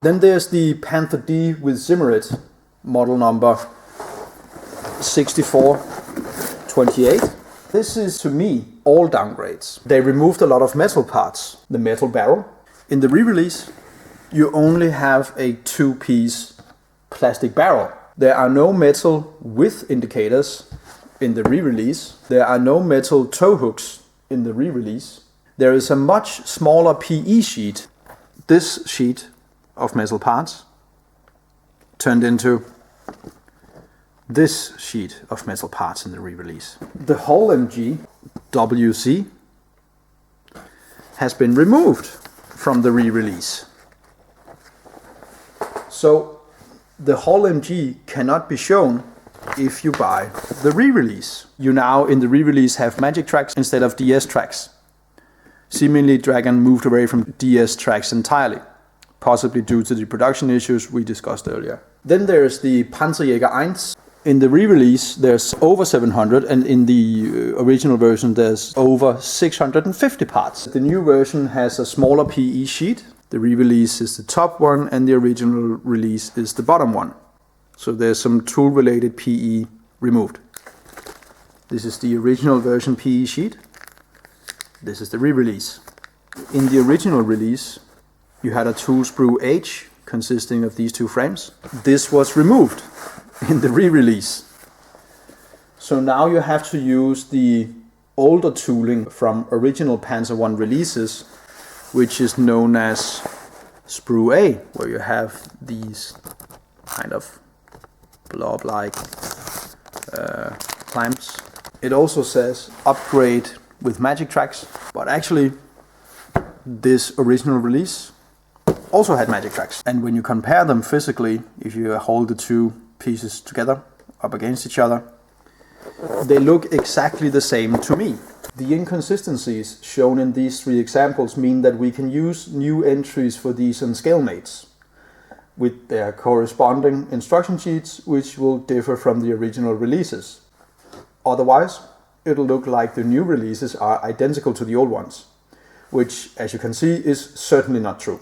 Then there's the Panther D with Zimmerit, model number 6428. This is, to me, all downgrades. They removed a lot of metal parts. The metal barrel. In the re-release, you only have a 2-piece plastic barrel. There are no metal with indicators in the re-release. There are no metal tow hooks in the re-release. There is a much smaller PE sheet. This sheet of metal parts turned into this sheet of metal parts in the re-release. The Hull MG WC has been removed from the re-release. So the Hull MG cannot be shown if you buy the re-release. You now in the re-release have magic tracks instead of DS tracks. Seemingly Dragon moved away from DS tracks entirely, possibly due to the production issues we discussed earlier. Then there's the Panzerjäger 1. In the re-release there's over 700, and in the original version there's over 650 parts. The new version has a smaller PE sheet. The re-release is the top one and the original release is the bottom one. So there's some tool-related PE removed. This is the original version PE sheet. This is the re-release. In the original release you had a tool sprue H consisting of these two frames. This was removed in the re-release. So now you have to use the older tooling from original Panzer I releases, which is known as sprue A, where you have these kind of blob-like clamps. It also says upgrade with magic tracks, but actually this original release also had magic tracks. And when you compare them physically, if you hold the two pieces together up against each other, they look exactly the same to me. The inconsistencies shown in these three examples mean that we can use new entries for these on scalemates with their corresponding instruction sheets, which will differ from the original releases. Otherwise, it'll look like the new releases are identical to the old ones, which, as you can see, is certainly not true.